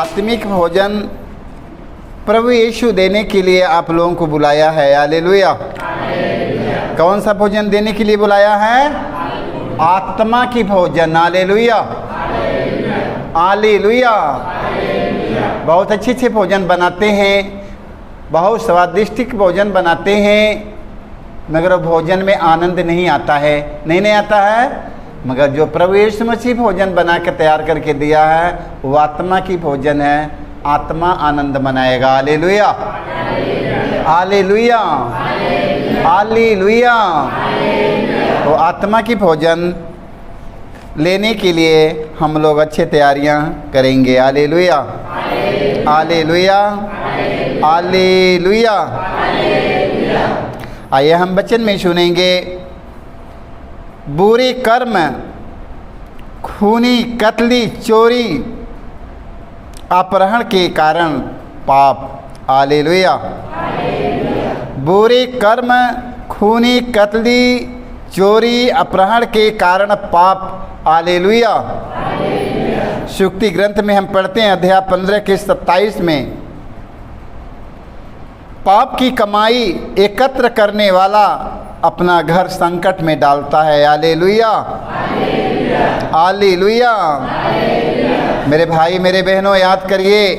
आत्मिक भोजन प्रभु यीशु देने के लिए आप लोगों को बुलाया है। हालेलुया। कौन सा भोजन देने के लिए बुलाया है? आत्मा की भोजन। Hallelujah, hallelujah. बहुत अच्छे अच्छे भोजन बनाते हैं, बहुत स्वादिष्ट भोजन बनाते हैं, मगर भोजन में आनंद नहीं आता है। नहीं आता है। मगर जो प्रभु यीशु मसीह भोजन बना के तैयार करके दिया है वो आत्मा की भोजन है। आत्मा आनंद मनाएगा। Hallelujah, hallelujah, hallelujah. तो आत्मा की भोजन लेने के लिए हम लोग अच्छे तैयारियां करेंगे। Hallelujah, hallelujah, hallelujah. आइए हम वचन में सुनेंगे, बुरे कर्म, खूनी, कत्ली, चोरी, अपहरण के कारण पाप। हालेलुया। बुरे कर्म, खूनी, कत्ली, चोरी, अपहरण के कारण पाप। हालेलुया। सुक्ति ग्रंथ में हम पढ़ते हैं अध्याय 15 के 27 में, पाप की कमाई एकत्र करने वाला अपना घर संकट में डालता है। Hallelujah, hallelujah. मेरे भाई मेरे बहनों, याद करिए,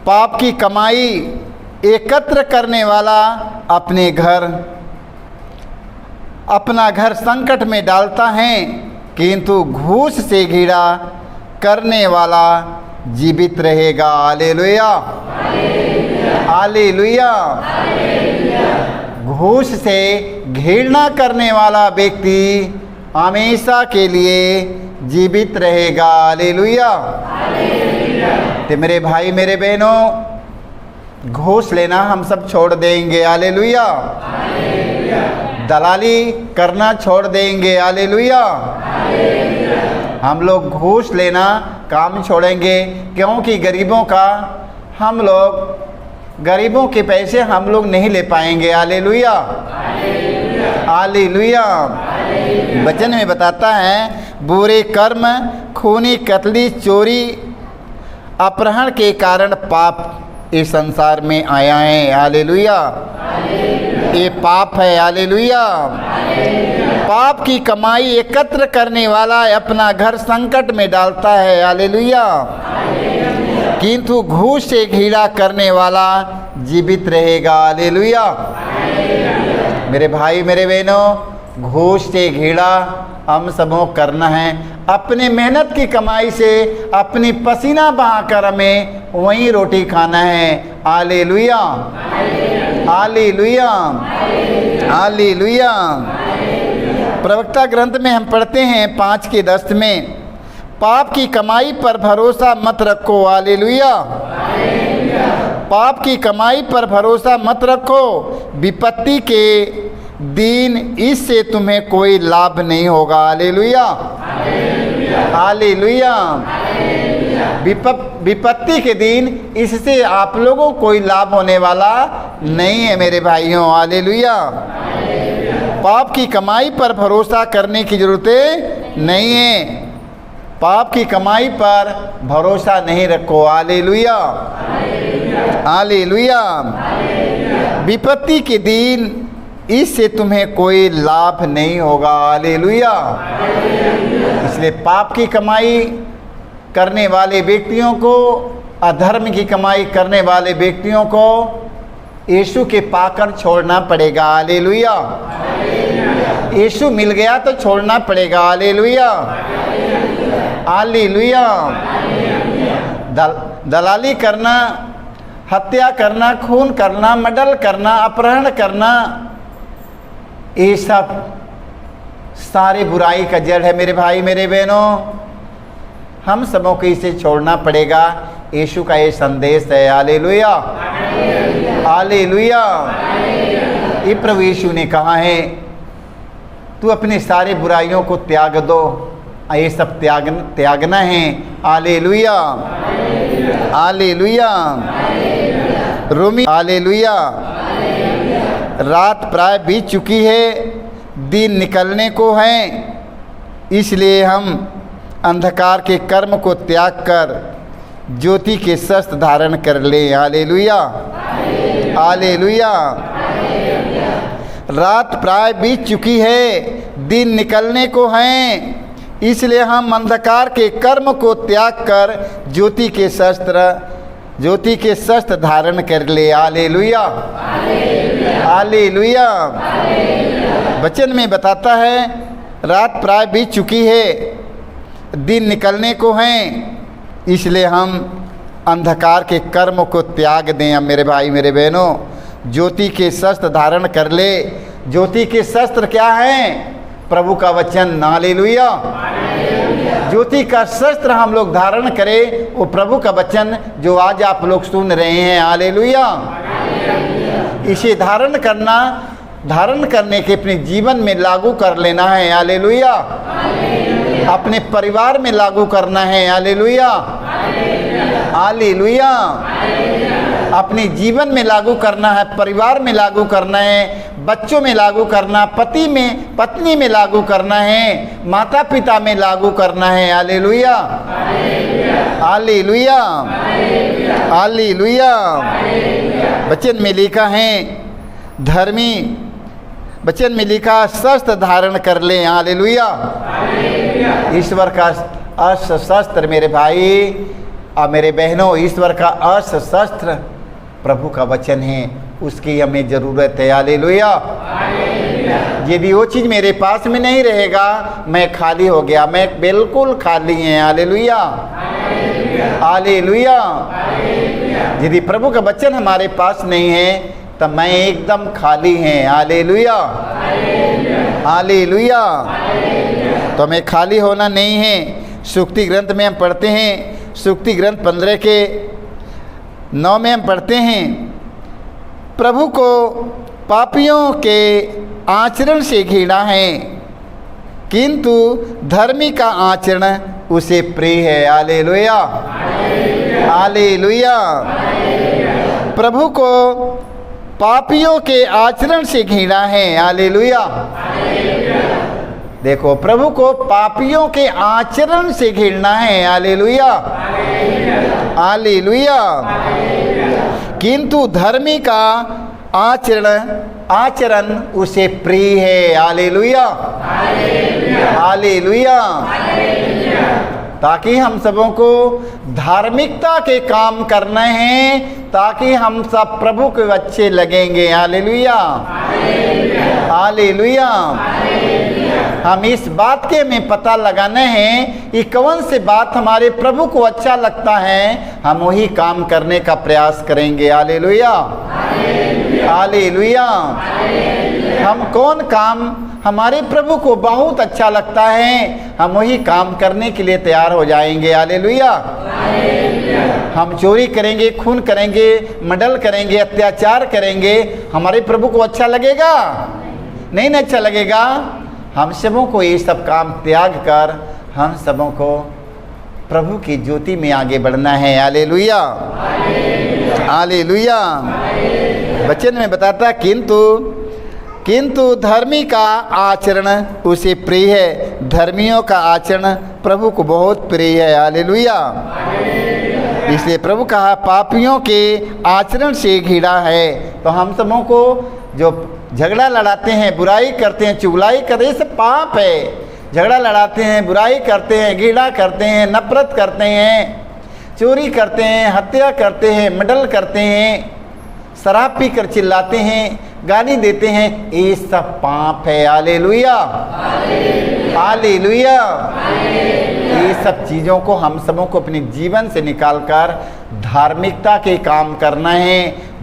पाप की कमाई एकत्र करने वाला अपना घर संकट में डालता है, किंतु घूस से घृणा करने वाला जीवित रहेगा। Hallelujah, hallelujah. घूस से घृणा करने वाला व्यक्ति हमेशा के लिए जीवित रहेगा। हालेलुया। तो मेरे भाई मेरे बहनों, घूस लेना हम सब छोड़ देंगे। हालेलुया। दलाली करना छोड़ देंगे। हालेलुया। हम लोग घूस लेना काम छोड़ेंगे, क्योंकि गरीबों के पैसे हम लोग नहीं ले पाएंगे। Hallelujah, hallelujah. वचन में बताता है, बुरे कर्म, खूनी, कत्ली, चोरी, अपहरण के कारण पाप इस संसार में आया है। हालेलुया। ये पाप है। हालेलुया। पाप की कमाई एकत्र करने वाला अपना घर संकट में डालता है। हालेलुया। किंतु घूस से घृणा करने वाला जीवित रहेगा। हालेलुया। मेरे भाई मेरे बहनों, घूस से घृणा हम सबों करना है। अपने मेहनत की कमाई से अपनी पसीना बहाकर हमें वहीं रोटी खाना है। Hallelujah, hallelujah, hallelujah. प्रवक्ता ग्रंथ में हम पढ़ते हैं 5:10 में, पाप की कमाई पर भरोसा मत रखो। हालेलुया। पाप की कमाई पर भरोसा मत रखो, विपत्ति के दिन इससे तुम्हें कोई लाभ नहीं होगा। Hallelujah, hallelujah. विपत्ति के दिन इससे आप लोगों को कोई लाभ होने वाला नहीं है मेरे भाइयों। हालेलुया। पाप की कमाई पर भरोसा करने की जरूरत नहीं है। पाप की कमाई पर भरोसा नहीं रखो। Hallelujah, hallelujah. विपत्ति के दिन इससे तुम्हें कोई लाभ नहीं होगा। हालेलुया। इसलिए पाप की कमाई करने वाले व्यक्तियों को, अधर्म की कमाई करने वाले व्यक्तियों को यीशु के पाकर छोड़ना पड़ेगा। हालेलुया। यीशु मिल गया तो छोड़ना पड़ेगा। Hallelujah, hallelujah. दलाली करना, हत्या करना, खून करना, मर्डर करना, अपहरण करना, ये सब सारे बुराई का जड़ है मेरे भाई मेरे बहनों। हम सबों को इसे छोड़ना पड़ेगा। यीशु का ये संदेश है। Hallelujah, hallelujah. ये प्रभु यीशु ने कहा है, तू अपने सारे बुराइयों को त्याग दो। ये सब त्यागना है। Hallelujah, hallelujah. रोमी, हालेलुया। रात प्राय बीत चुकी है, दिन निकलने को है, इसलिए हम अंधकार के कर्म को त्याग कर ज्योति के शस्त्र धारण कर ले। Hallelujah, hallelujah. रात प्राय बीत चुकी है, दिन निकलने को हैं, इसलिए हम अंधकार के कर्म को त्याग कर ज्योति के शस्त्र धारण कर ले। Hallelujah, hallelujah. वचन में बताता है रात प्राय बीत चुकी है, दिन निकलने को हैं, इसलिए हम अंधकार के कर्म को त्याग दें। अब मेरे भाई मेरे बहनों, ज्योति के शस्त्र धारण कर ले। ज्योति के शस्त्र क्या हैं? प्रभु का वचन। हालेलुया। ज्योति का शस्त्र हम लोग धारण करें, वो प्रभु का वचन जो आज आप लोग सुन रहे हैं। हालेलुया। इसे धारण करने के अपने जीवन में लागू कर लेना है। हालेलुया। अपने परिवार में लागू करना है। Hallelujah, hallelujah. अपने जीवन में लागू करना है, परिवार में लागू करना है, बच्चों में लागू करना, पत्नी में लागू करना है, माता पिता में लागू करना है। Hallelujah, hallelujah, hallelujah. वचन में लिखा है धर्मी, वचन में लिखा शस्त्र धारण कर ले। हालेलुया। ईश्वर का अस्त्र शस्त्र मेरे भाई और मेरे बहनों, ईश्वर का अस्त्र शस्त्र प्रभु का वचन है, उसकी हमें ज़रूरत है। हालेलुया। यदि वो चीज़ मेरे पास में नहीं रहेगा, मैं खाली हो गया, मैं बिल्कुल खाली है। Hallelujah, hallelujah. यदि प्रभु का वचन हमारे पास नहीं है तो मैं एकदम खाली हैं। Hallelujah, hallelujah. तो हमें खाली होना नहीं है। सुक्ति ग्रंथ में हम पढ़ते हैं, सुक्ति ग्रंथ 15 के 9 में हम पढ़ते हैं, प्रभु को पापियों के आचरण से घृणा है, किंतु धर्मी का आचरण उसे प्रिय है। Hallelujah, hallelujah. प्रभु को पापियों के आचरण से घृणा है। हालेलुया। देखो, प्रभु को पापियों के आचरण से घृणा है। Hallelujah, hallelujah. किंतु धर्मी का आचरण उसे प्रिय है। Hallelujah, hallelujah. ताकि हम सबों को धार्मिकता के काम करने हैं, ताकि हम सब प्रभु के अच्छे लगेंगे। Hallelujah, hallelujah. हम इस बात के हमें पता लगाना है कि कौन से बात हमारे प्रभु को अच्छा लगता है, हम वही काम करने का प्रयास करेंगे। Hallelujah, hallelujah. हम कौन काम हमारे प्रभु को बहुत अच्छा लगता है, हम वही काम करने के लिए तैयार हो जाएंगे। हालेलुया। हम चोरी करेंगे, खून करेंगे, मर्डर करेंगे, अत्याचार करेंगे, हमारे प्रभु को अच्छा लगेगा? नहीं ना अच्छा लगेगा। हम सबों को ये सब काम त्याग कर हम सबों को प्रभु की ज्योति में आगे बढ़ना है। Hallelujah, hallelujah. वचन में बताता किंतु धर्मी का आचरण उसे प्रिय है। धर्मियों का आचरण प्रभु को बहुत प्रिय है। हालेलुया। इसलिए प्रभु कहा पापियों के आचरण से घृणा है। तो हम सबों को जो झगड़ा लड़ाते हैं, बुराई करते हैं, चुगलाई करते हैं, सब पाप है। झगड़ा लड़ाते हैं, बुराई करते हैं, घृणा करते हैं, नफरत करते हैं, चोरी करते हैं, हत्या करते हैं, मर्डर करते हैं, शराब पी कर चिल्लाते हैं, गाली देते हैं, ये सब पाप है। Hallelujah, hallelujah. ये सब चीज़ों को हम सबों को अपने जीवन से निकालकर धार्मिकता के काम करना है,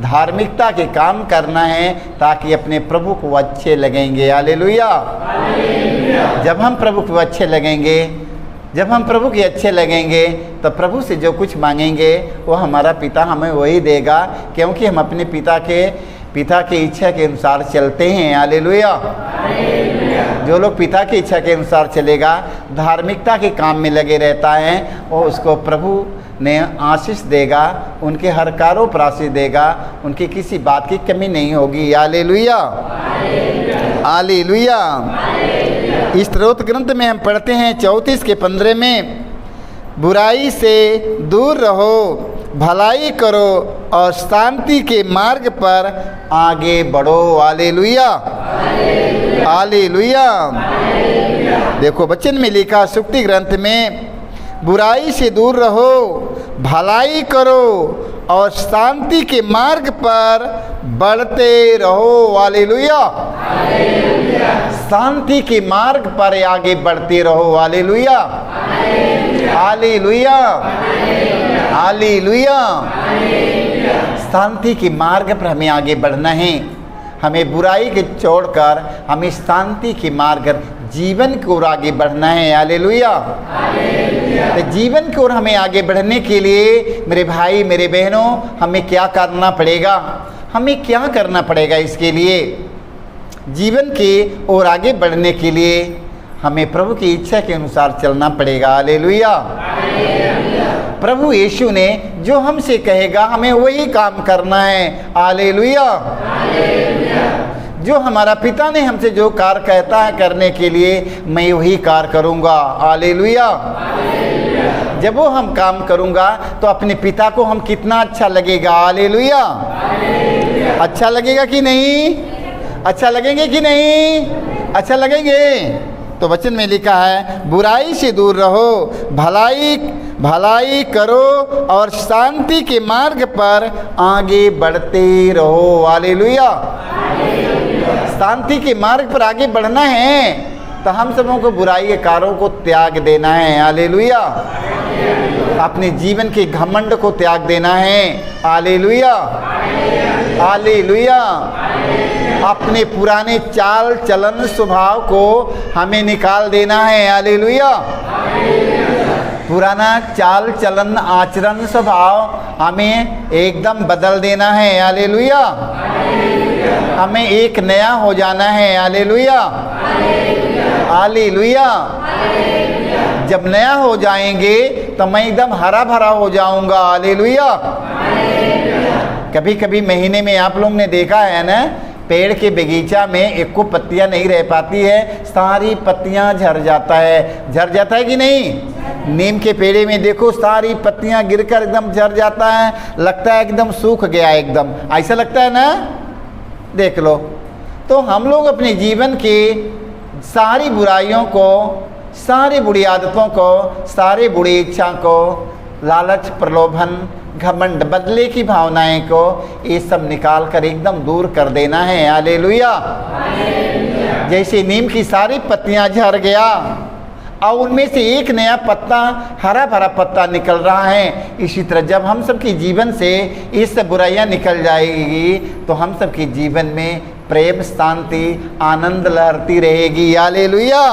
धार्मिकता के काम करना है, ताकि अपने प्रभु को अच्छे लगेंगे। हालेलुया। जब हम प्रभु को अच्छे लगेंगे, जब हम प्रभु के अच्छे लगेंगे, तो प्रभु से जो कुछ मांगेंगे वो हमारा पिता हमें वही देगा, क्योंकि हम अपने पिता के इच्छा के अनुसार चलते हैं। हालेलुया। जो लोग पिता की इच्छा के अनुसार चलेगा, धार्मिकता के काम में लगे रहता है, वो उसको प्रभु ने आशीष देगा, उनके हर कार्यों पर आशीष देगा, उनकी किसी बात की कमी नहीं होगी। Hallelujah, hallelujah. इस स्तोत्र ग्रंथ में हम पढ़ते हैं 34 के 15 में, बुराई से दूर रहो, भलाई करो और शांति के मार्ग पर आगे बढ़ो। Hallelujah, hallelujah. देखो वचन में लिखा सुक्ति ग्रंथ में, बुराई से दूर रहो, भलाई करो और शांति के मार्ग पर बढ़ते रहो। हालेलुया, शांति के मार्ग पर आगे बढ़ते रहो। Hallelujah, hallelujah, hallelujah. शांति के मार्ग पर हमें आगे बढ़ना है। हमें बुराई के छोड़कर हमें शांति के मार्ग जीवन की ओर आगे बढ़ना है। हालेलुया। तो जीवन की ओर हमें आगे बढ़ने के लिए मेरे भाई मेरे बहनों, हमें क्या करना पड़ेगा? हमें क्या करना पड़ेगा? इसके लिए जीवन की ओर आगे बढ़ने के लिए हमें प्रभु की इच्छा के अनुसार चलना पड़ेगा। हालेलुया। प्रभु यीशु ने जो हमसे कहेगा हमें वही काम करना है। हालेलुया। जो हमारा पिता ने हमसे जो कार्य कहता है करने के लिए, मैं वही कार्य करूँगा। हालेलुया। जब वो हम काम करूँगा तो अपने पिता को हम कितना अच्छा लगेगा। हालेलुया। अच्छा लगेगा कि नहीं? अच्छा लगेंगे कि नहीं? अच्छा लगेंगे। तो वचन में लिखा है, बुराई से दूर रहो, भलाई करो और शांति के मार्ग पर आगे बढ़ते रहो। हालेलुया। शांति के मार्ग पर आगे बढ़ना है तो हम सबों को बुराई के कार्यों को त्याग देना है। हालेलुया। अपने जीवन के घमंड को त्याग देना है। Hallelujah, hallelujah. अपने पुराने चाल चलन स्वभाव को हमें निकाल देना है। हालेलुया। पुराना चाल चलन आचरण स्वभाव हमें एकदम बदल देना है। हालेलुया। हमें एक नया हो जाना है। Hallelujah, hallelujah. जब नया हो जाएंगे तो मैं एकदम हरा भरा हो जाऊंगा। हालेलुया। कभी कभी महीने में आप लोग ने देखा है ना, पेड़ के बगीचा में एक को पत्तियां नहीं रह पाती है, सारी पत्तियां झड़ जाता है। झड़ जाता है कि नहीं? नीम के पेड़े में देखो सारी पत्तियां गिरकर एकदम झड़ जाता है, लगता है एकदम सूख गया एकदम, ऐसा लगता है ना? देख लो। तो हम लोग अपने जीवन की सारी बुराइयों को, सारी बुरी आदतों को, सारी बुरी इच्छा को, लालच, प्रलोभन, घमंड, बदले की भावनाएं को, ये सब निकाल कर एकदम दूर कर देना है। हालेलुया। जैसे नीम की सारी पत्तियां झड़ गया और उनमें से एक नया पत्ता, हरा भरा पत्ता निकल रहा है, इसी तरह जब हम सबके जीवन से ये सब बुराइयां निकल जाएगी तो हम सबके जीवन में प्रेम, शांति, आनंद लहरती रहेगी। Hallelujah,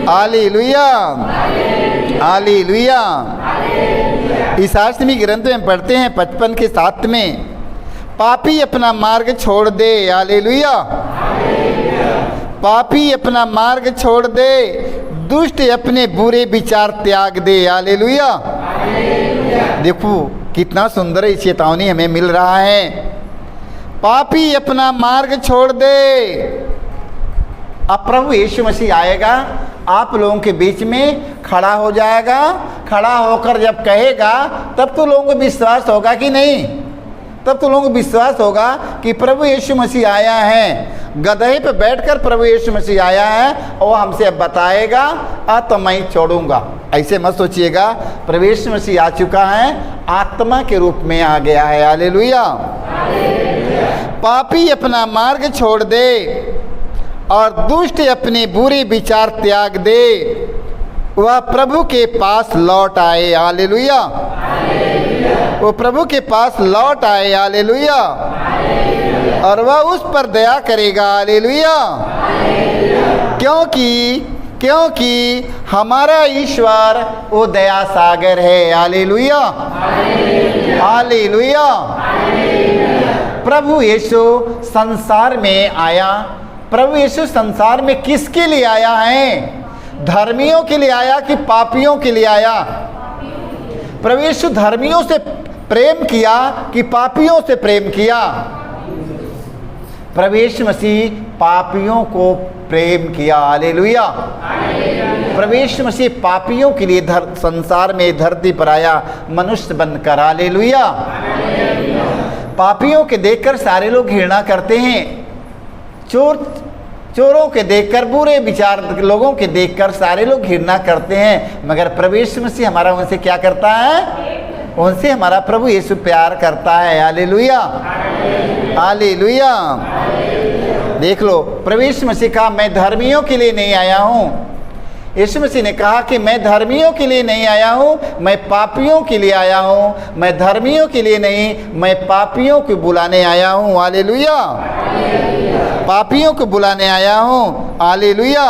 hallelujah, hallelujah. इस आत्मिक ग्रंथ में पढ़ते हैं 55 के 7 में, पापी अपना मार्ग छोड़ दे। हालेलुया। पापी अपना मार्ग छोड़ दे, दुष्ट अपने बुरे विचार त्याग दे। हालेलुया। देखो कितना सुंदर ये चेतावनी हमें मिल रहा है। पापी अपना मार्ग छोड़ दे। अब प्रभु यीशु मसीह आएगा, आप लोगों के बीच में खड़ा हो जाएगा। खड़ा होकर जब कहेगा तब तो लोगों को विश्वास होगा कि नहीं? तब तो लोगों को विश्वास होगा कि प्रभु यीशु मसीह आया है। गधे पे बैठकर प्रभु यीशु मसीह आया है और हमसे अब बताएगा, तो मैं छोड़ूंगा। ऐसे मत सोचिएगा। प्रभु यीशु मसीह आ चुका है, आत्मा के रूप में आ गया है। हालेलुया। पापी अपना मार्ग छोड़ दे और दुष्ट अपने बुरे विचार त्याग दे, वह प्रभु के पास लौट आए। हालेलुया। वो प्रभु के पास लौट आए। हालेलुया। और वह उस पर दया करेगा। हालेलुया। क्योंकि हमारा ईश्वर वो दया सागर है। Hallelujah, hallelujah. प्रभु यीशु संसार में आया। प्रभु यीशु संसार में किसके लिए आया है? धर्मियों के लिए आया कि पापियों के लिए आया? प्रभु यीशु धर्मियों से प्रेम किया कि पापियों से प्रेम किया? प्रभु यीशु मसीह पापियों को प्रेम किया। हालेलुया। प्रभु यीशु मसीह पापियों के लिए संसार में धरती पर आया मनुष्य बनकर। हालेलुया। पापियों के देखकर सारे लोग घृणा करते हैं, चोरों के देखकर, बुरे विचार लोगों के देखकर सारे लोग घृणा करते हैं, मगर प्रभु यीशु मसीह हमारा उनसे क्या करता है? उनसे हमारा प्रभु यीशु प्यार करता है। Hallelujah, hallelujah. देख लो, प्रभु यीशु मसीह कहा मैं धर्मियों के लिए नहीं आया हूँ। यीशु मसीह ने कहा कि मैं धर्मियों के लिए नहीं आया हूँ, मैं पापियों के लिए आया हूँ। मैं धर्मियों के लिए नहीं, मैं पापियों को बुलाने आया हूँ। हालेलुया, पापियों को बुलाने आया हूँ। हालेलुया।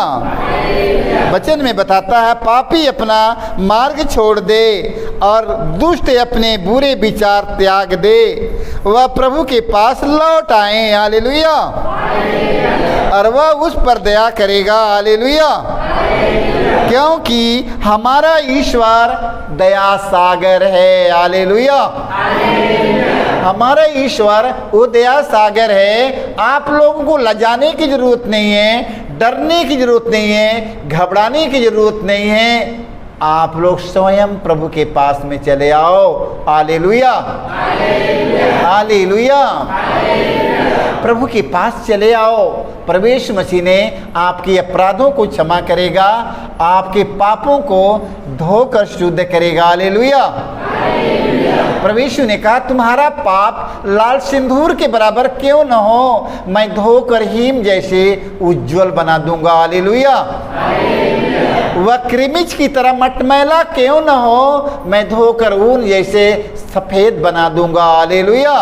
वचन में बताता है पापी अपना मार्ग छोड़ दे और दुष्ट अपने बुरे विचार त्याग दे, वह प्रभु के पास लौट आए। हालेलुया। और वह उस पर दया करेगा। हालेलुया। क्योंकि हमारा ईश्वर दया सागर है। हालेलुया। हमारा ईश्वर वो दया सागर है। आप लोगों को लजाने की जरूरत नहीं है, डरने की जरूरत नहीं है, घबराने की जरूरत नहीं है। आप लोग स्वयं प्रभु के पास में चले आओ। Hallelujah, hallelujah. प्रभु के पास चले आओ। प्रभु यीशु मसीह ने आपके अपराधों को क्षमा करेगा, आपके पापों को धोकर शुद्ध करेगा। हालेलुया। प्रभु यीशु ने कहा तुम्हारा पाप लाल सिंदूर के बराबर क्यों न हो, मैं धोकर हिम जैसे उज्जवल बना दूंगा। हालेलुया। वह क्रिमिज की तरह मटमैला क्यों न हो, मैं धोकर ऊन जैसे सफेद बना दूंगा। हालेलुया।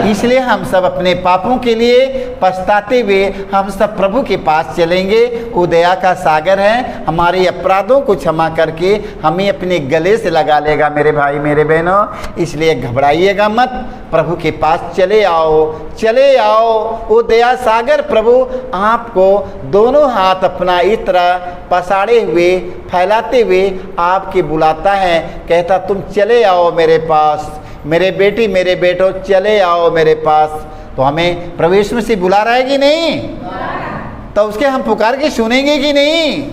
इसलिए हम सब अपने पापों के लिए पछताते हुए हम सब प्रभु के पास चलेंगे। वो दया का सागर है, हमारे अपराधों को क्षमा करके हमें अपने गले से लगा लेगा। मेरे भाई मेरे बहनों, इसलिए घबराइएगा मत, प्रभु के पास चले आओ, चले आओ। वो दया सागर प्रभु आपको दोनों हाथ अपना इस तरह पसारे हुए फैलाते हुए आपके बुलाता है, कहता तुम चले आओ मेरे पास, मेरे बेटी मेरे बेटो चले आओ मेरे पास। तो हमें प्रभु यीशु मसीह बुला रहा है कि नहीं? तो उसके हम पुकार के सुनेंगे कि नहीं?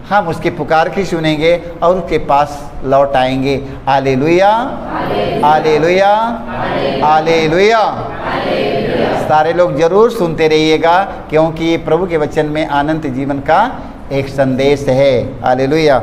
हम उसके पुकार की सुनेंगे और उसके पास लौट आएंगे। Hallelujah, hallelujah, hallelujah. सारे लोग जरूर सुनते रहिएगा, क्योंकि प्रभु के वचन में अनंत जीवन का एक संदेश है। हालेलुया।